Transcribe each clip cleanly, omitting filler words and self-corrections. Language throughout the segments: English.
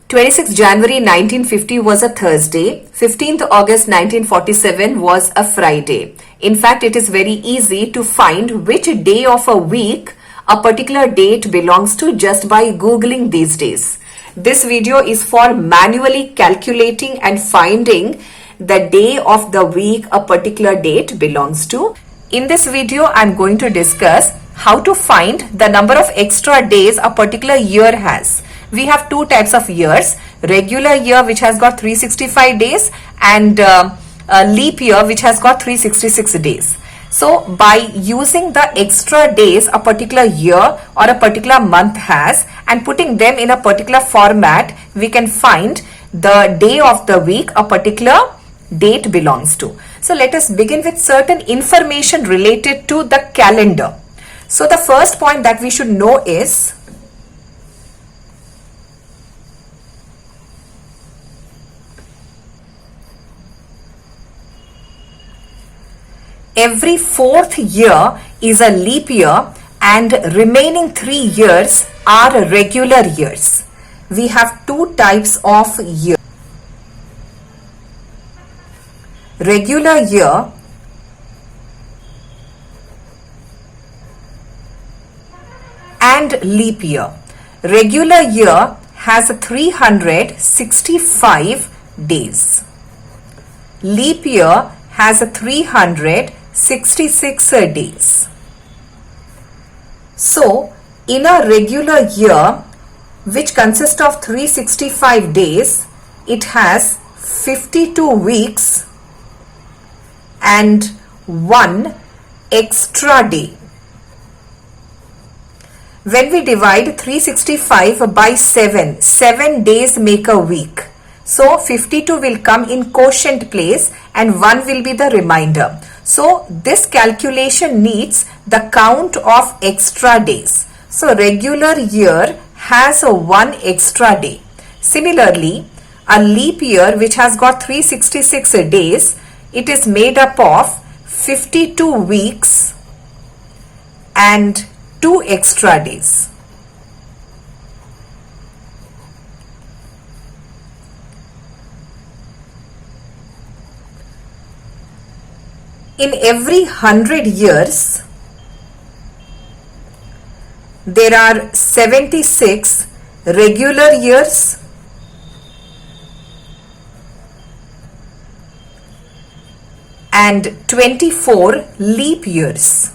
26 January 1950 was a Thursday. 15th August 1947 was a Friday. In fact, it is very easy to find which day of a week a particular date belongs to just by Googling these days. This video is for manually calculating and finding the day of the week a particular date belongs to. In this video, I am going to discuss how to find the number of extra days a particular year has. We have two types of years, regular year which has got 365 days and a leap year which has got 366 days. So by using the extra days a particular year or a particular month has and putting them in a particular format, we can find the day of the week a particular date belongs to. So let us begin with certain information related to the calendar. So the first point that we should know is every fourth year is a leap year and remaining 3 years are regular years. We have two types of year. Regular year and leap year. Regular year has 365 days. Leap year has 366 days. So, in a regular year which consists of 365 days, it has 52 weeks and 1 extra day. When we divide 365 by 7, 7 days make a week. So 52 will come in quotient place and 1 will be the remainder. So this calculation needs the count of extra days. So regular year has a 1 extra day. Similarly, a leap year which has got 366 days, it is made up of 52 weeks and 2 extra days. In every 100 years, there are 76 regular years and 24 leap years.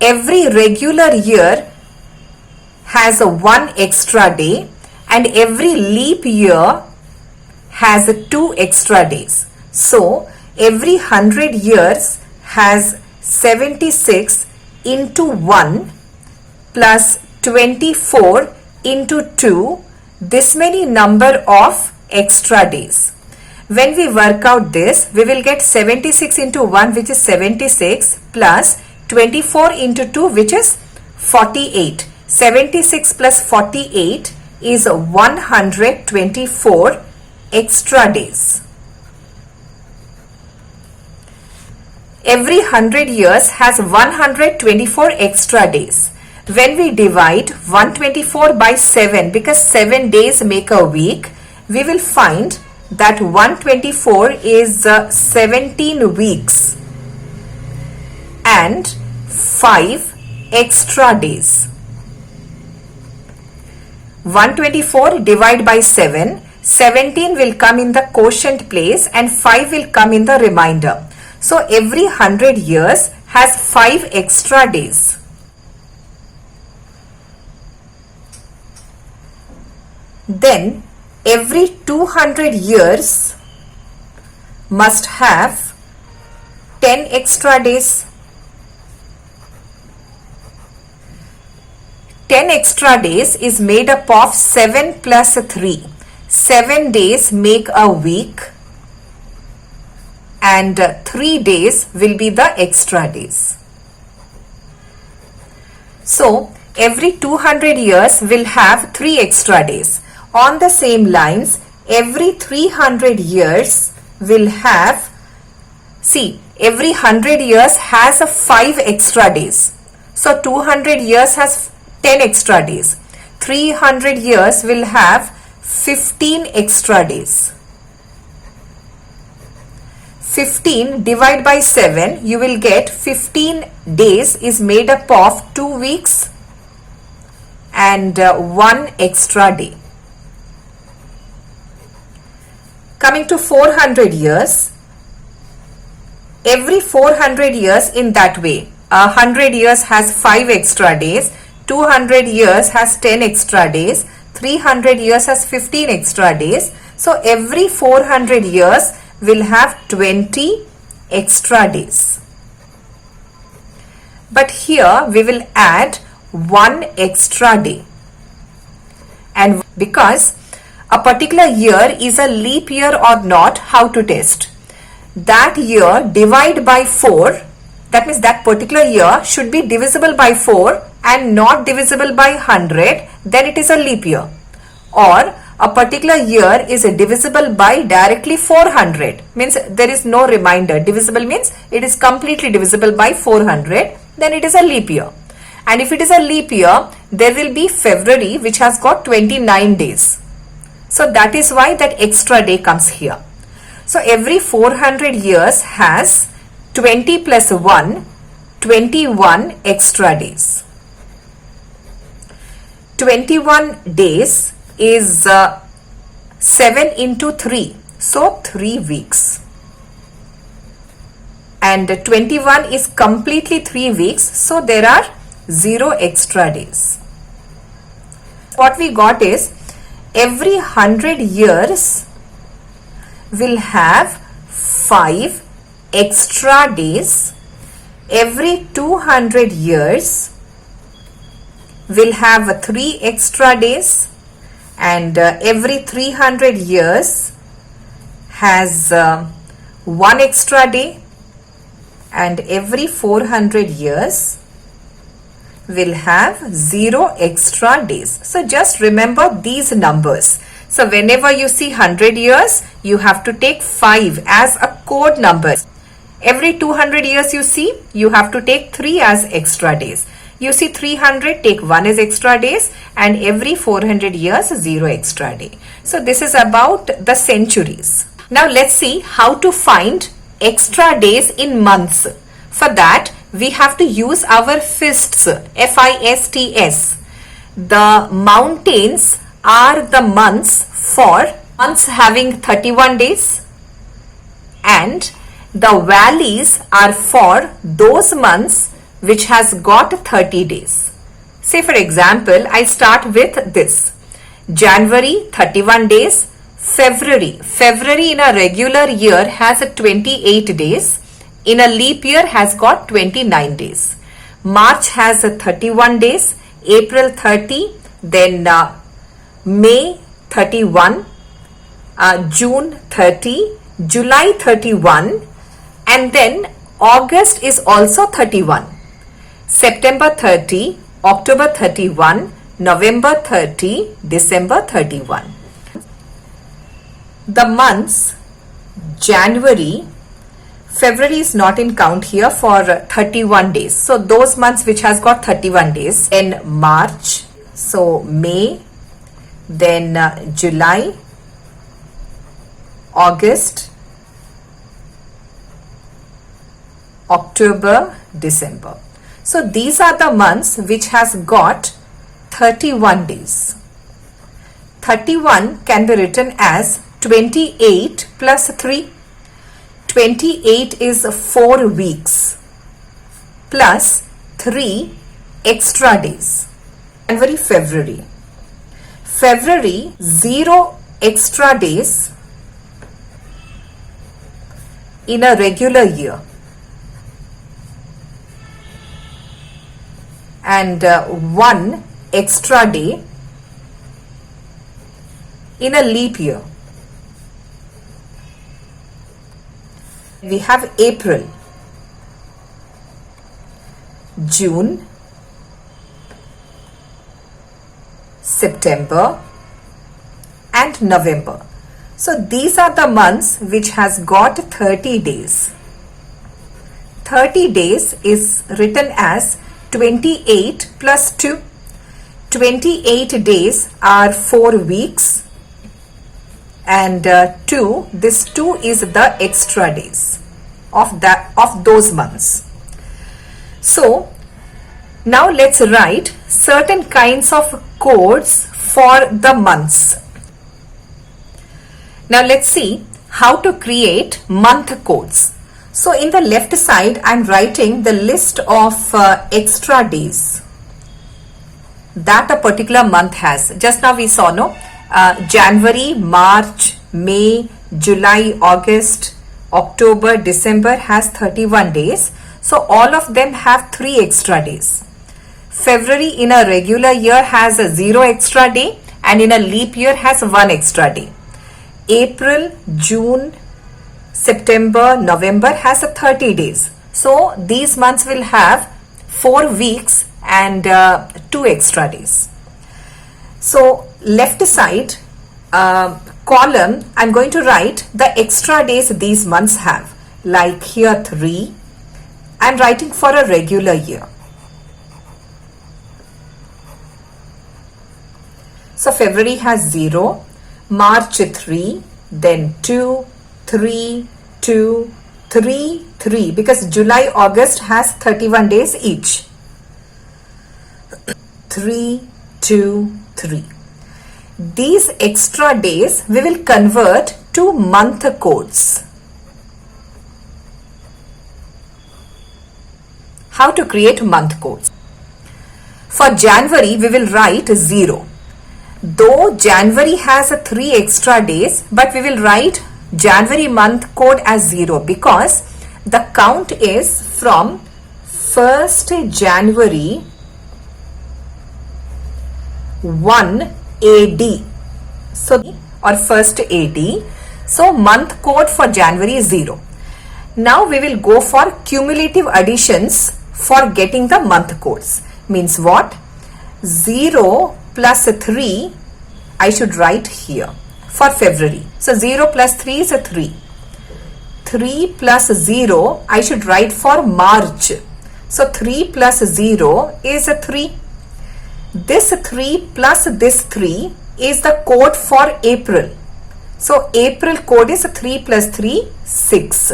Every regular year has a 1 extra day and every leap year has 2 extra days. So every 100 years has 76 into 1 plus 24 into 2, this many number of extra days. When we work out this, we will get 76 into 1 which is 76 plus 24 into 2 which is 48. 76 plus 48 is 124 extra days. Every 100 years has 124 extra days. When we divide 124 by 7, because 7 days make a week, we will find that 124 is 17 weeks and 5 extra days. 124 divided by 7, 17 will come in the quotient place and 5 will come in the remainder. So every 100 years has 5 extra days. Then every 200 years must have 10 extra days. 10 extra days is made up of 7 plus 3. 7 days make a week and 3 days will be the extra days. So every 200 years will have 3 extra days. On the same lines, every 300 years will have, see, every 100 years has a 5 extra days. So 200 years has 10 extra days. 300 years will have 15 extra days. 15 divided by 7, you will get 15 days is made up of 2 weeks and 1 extra day. Coming to 400 years, every 400 years in that way, 100 years has 5 extra days, 200 years has 10 extra days, 300 years has 15 extra days. So every 400 years will have 20 extra days. But here we will add 1 extra day. And because a particular year is a leap year or not, how to test? That year divide by 4, that means that particular year should be divisible by 4 and not divisible by 100, then it is a leap year. Or a particular year is divisible by directly 400, means there is no remainder. Divisible means it is completely divisible by 400, then it is a leap year. And if it is a leap year, there will be February which has got 29 days. So that is why that extra day comes here. So every 400 years has 20 plus 1, 21 extra days. 21 days is 7 into 3, so 3 weeks. And 21 is completely 3 weeks, so there are 0 extra days. What we got is every 100 years will have 5 extra days. Every 200 years will have 3 extra days, and every 300 years has 1 extra day, and every 400 years will have 0 extra days. So just remember these numbers. So whenever you see 100 years, you have to take 5 as a code number. Every 200 years you see, you have to take 3 as extra days. You see 300, take 1 as extra days, and every 400 years 0 extra day. So this is about the centuries. Now let's see how to find extra days in months. For that, we have to use our fists, F-I-S-T-S. The mountains are the months for months having 31 days, and the valleys are for those months which has got 30 days. Say for example, I start with this. January 31 days, February in a regular year has 28 days. In a leap year has got 29 days. March has 31 days, April 30, then May 31, June 30, July 31, and then August is also 31. September 30, October 31, November 30, December 31. The months January, February is not in count here for 31 days. So those months which has got 31 days. Then March, so May, then July, August, October, December. So these are the months which has got 31 days. 31 can be written as 28 plus 3. 28 is 4 weeks plus 3 extra days. January, February 0 extra days in a regular year, and 1 extra day in a leap year. We have April, June, September, and November. So these are the months which has got 30 days. 30 days is written as 28 plus 2. 28 days are 4 weeks, and 2, this 2 is the extra days of those months. So now let's write certain kinds of codes for the months. Now let's see how to create month codes. So in the left side, I'm writing the list of extra days that a particular month has. Just now we saw, no? January, March, May, July, August, October, December has 31 days. So all of them have 3 extra days. February in a regular year has a 0 extra day, and in a leap year has 1 extra day. April, June, September, November has a 30 days. So these months will have 4 weeks and 2 extra days. So left side column, I'm going to write the extra days these months have. Like here 3, I'm writing for a regular year. So February has 0, March 3, then 2, 3, 2, 3, 3, because July, August has 31 days each. 3, 2, 3. These extra days we will convert to month codes. How to create month codes? For January, we will write 0. Though January has 3 extra days, but we will write January month code as 0 because the count is from 1st January 1 AD. So, or 1st AD. So, month code for January is 0. Now, we will go for cumulative additions for getting the month codes. Means what? 0 plus 3 I should write here for February. So 0 plus 3 is a 3. 3 plus 0 I should write for March. So 3 plus 0 is a 3. This 3 plus this 3 is the code for April. So April code is 3 plus 3, 6.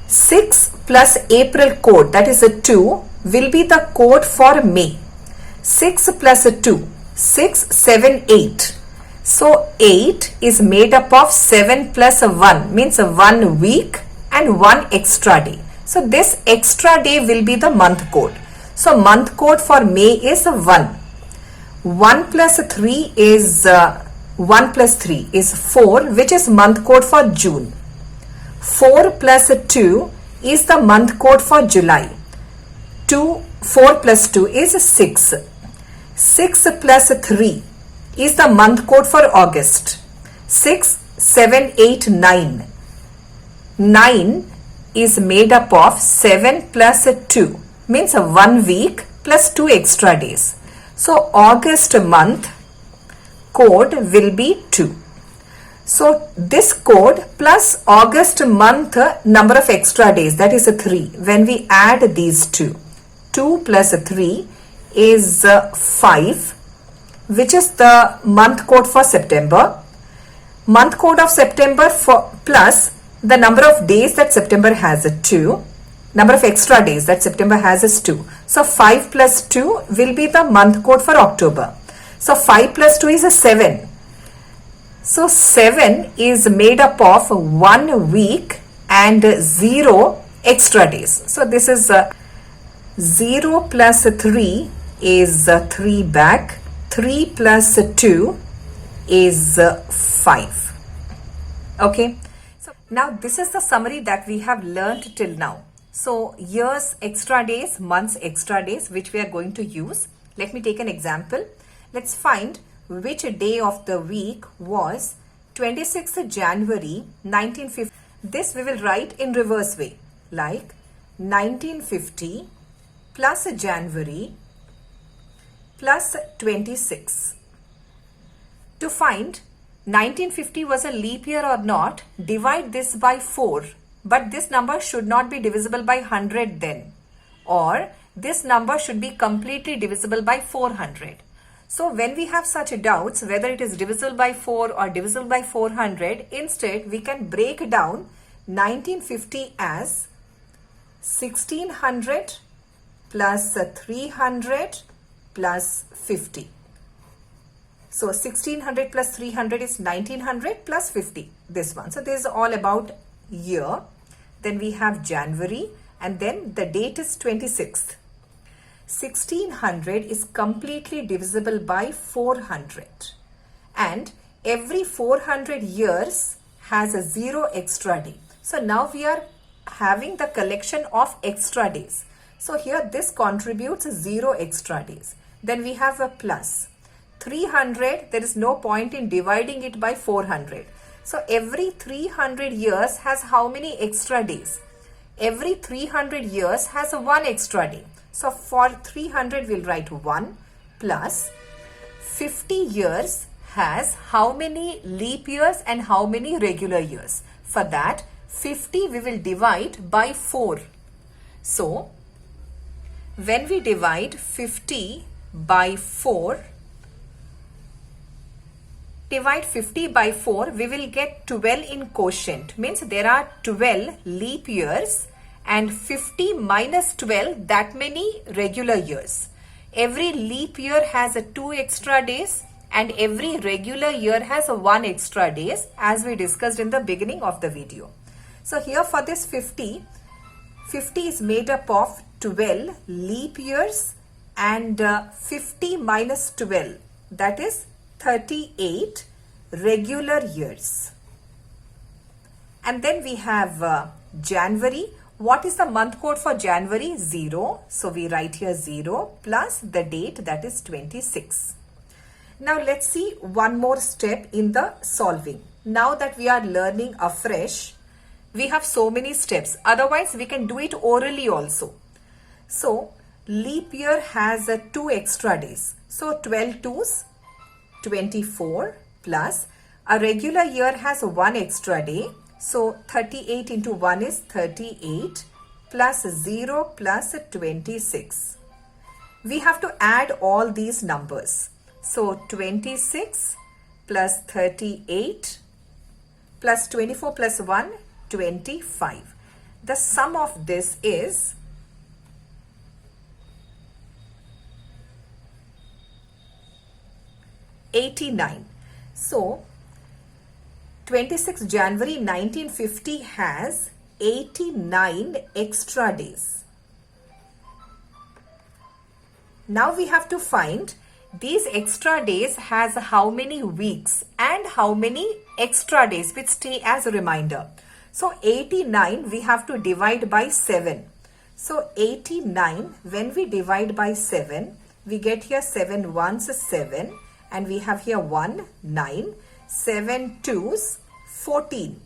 6 plus April code, that is a 2, will be the code for May. 6 plus 2, 6, 7, 8. So 8 is made up of 7 plus 1, means 1 week and 1 extra day. So this extra day will be the month code. So month code for May is 1. 1 plus 3 is 1 plus 3 is 4, which is month code for June. 4 plus 2 is the month code for July. 4 plus 2 is 6. 6 plus 3 is the month code for August. 6, 7, 8, 9. 9 is made up of 7 plus 2, means 1 week plus 2 extra days. So August month code will be 2. So this code plus August month number of extra days, that is 3. When we add these two, 2 plus 3 is 5, which is the month code for September. Month code of September for plus the number of days that September has 2. Number of extra days that September has is 2. So 5 plus 2 will be the month code for October. So 5 plus 2 is a 7. So 7 is made up of 1 week and 0 extra days. So this is 0 plus 3 is 3 back. 3 plus 2 is 5. Okay. So now this is the summary that we have learned till now. So years extra days, months extra days, which we are going to use. Let me take an example. Let's find which day of the week was 26th January 1950. This we will write in reverse way, like 1950 plus January plus 26. To find 1950 was a leap year or not, divide this by 4. But this number should not be divisible by 100 then. Or this number should be completely divisible by 400. So when we have such doubts whether it is divisible by 4 or divisible by 400, instead we can break down 1950 as 1600 plus 300 plus 50. So 1600 plus 300 is 1900 plus 50, this one. So this is all about year. Then we have January, and then the date is 26th. 1600 is completely divisible by 400, and every 400 years has a 0 extra day. So now we are having the collection of extra days. So here this contributes 0 extra days. Then we have a plus. 300, there is no point in dividing it by 400. So every 300 years has how many extra days? Every 300 years has 1 extra day. So for 300 we'll write 1 plus 50 years has how many leap years and how many regular years? For that 50 we will divide by 4. So when we divide 50 by 4, divide 50 by 4, we will get 12 in quotient. Means there are 12 leap years and 50 minus 12, that many regular years. Every leap year has 2 extra days and every regular year has 1 extra days, as we discussed in the beginning of the video. So here for this 50 is made up of 12 leap years and 50 minus 12, that is 38 regular years. And then we have January. What is the month code for January? 0. So we write here 0 plus the date, that is 26. Now let's see one more step in the solving. Now that we are learning afresh, we have so many steps. Otherwise we can do it orally also. So leap year has 2 extra days. So 12 twos, 24 plus a regular year has 1 extra day. So 38 into 1 is 38 plus 0 plus 26. We have to add all these numbers. So 26 plus 38 plus 24 plus 1, 25. The sum of this is 89. So 26 January 1950 has 89 extra days. Now we have to find these extra days has how many weeks and how many extra days which stay as a reminder. So 89 we have to divide by 7. So 89, when we divide by 7, we get here 7 ones is 7 and we have here 1, 9, 7 twos, 14.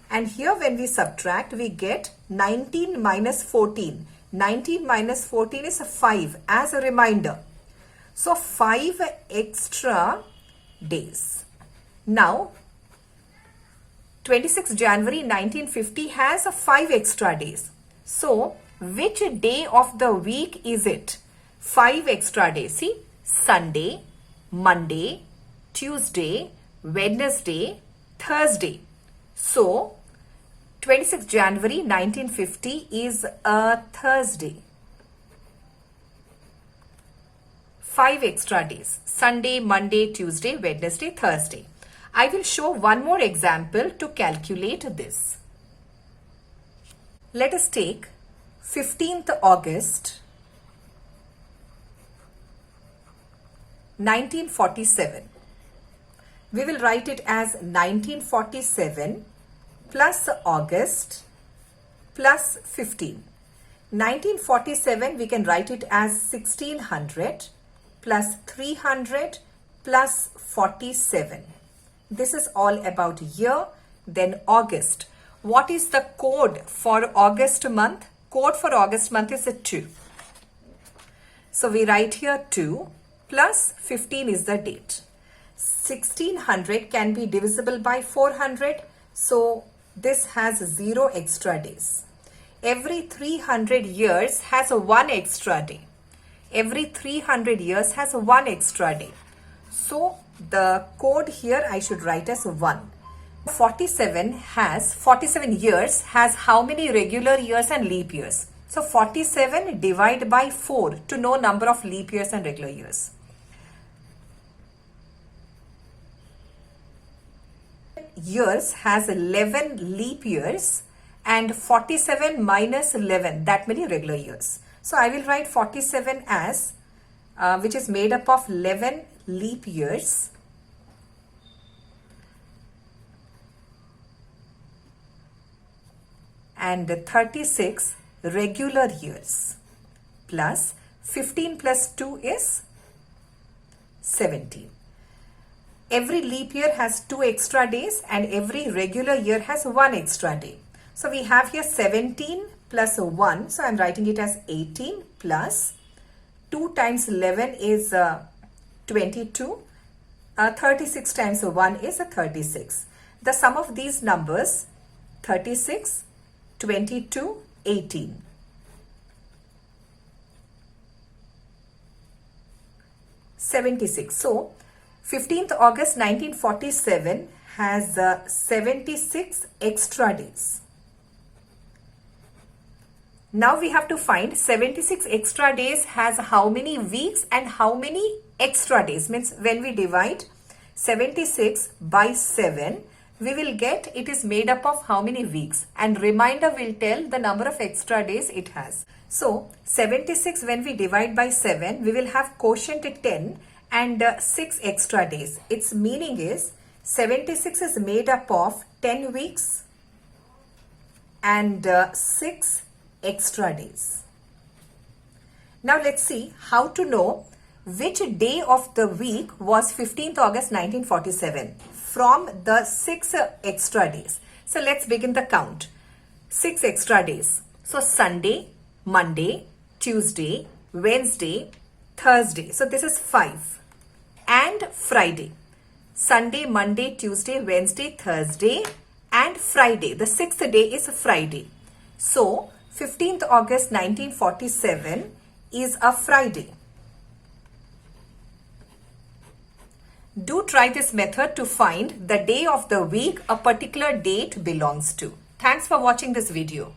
And here when we subtract, we get 19 minus 14. 19 minus 14 is 5 as a reminder. So 5 extra days. Now 26 January 1950 has 5 extra days. So which day of the week is it? 5 extra days. See, Sunday, Monday, Tuesday, Wednesday, Thursday. So 26 January 1950 is a Thursday. 5 extra days. Sunday, Monday, Tuesday, Wednesday, Thursday. I will show one more example to calculate this. Let us take 15th August 1947. We will write it as 1947 plus August plus 15. 1947 we can write it as 1600 plus 300 plus 47. This is all about year. Then August. What is the code for August month? Code for August month is a 2. So we write here 2 plus 15 is the date. 1600 can be divisible by 400. So this has 0 extra days. Every 300 years has 1 extra day. Every 300 years has 1 extra day. So the code here I should write as 1. 47 years has how many regular years and leap years? So 47 divide by 4 to know number of leap years and regular years. Years has 11 leap years and 47 minus 11, that many regular years. So I will write 47 as which is made up of 11 leap years and 36 regular years plus 15 plus 2 is 17. Every leap year has 2 extra days and every regular year has 1 extra day. So we have here 17 plus 1. So I am writing it as 18 plus 2 times 11 is 22. 36 times 1 is 36. The sum of these numbers 36, 22, 18. So 15th August 1947 has 76 extra days. Now we have to find 76 extra days has how many weeks and how many extra days. Means when we divide 76 by 7, we will get it is made up of how many weeks, and remainder will tell the number of extra days it has. So 76 when we divide by 7, we will have quotient 10 and 6 extra days. Its meaning is 76 is made up of 10 weeks and 6 extra days. Now let's see how to know which day of the week was 15th August 1947 from the 6 extra days. So let's begin the count. 6 extra days. So Sunday, Monday, Tuesday, Wednesday, Thursday. So this is 5. And Friday. Sunday, Monday, Tuesday, Wednesday, Thursday and Friday. The 6th day is Friday. So 15th August 1947 is a Friday. Do try this method to find the day of the week a particular date belongs to. Thanks for watching this video.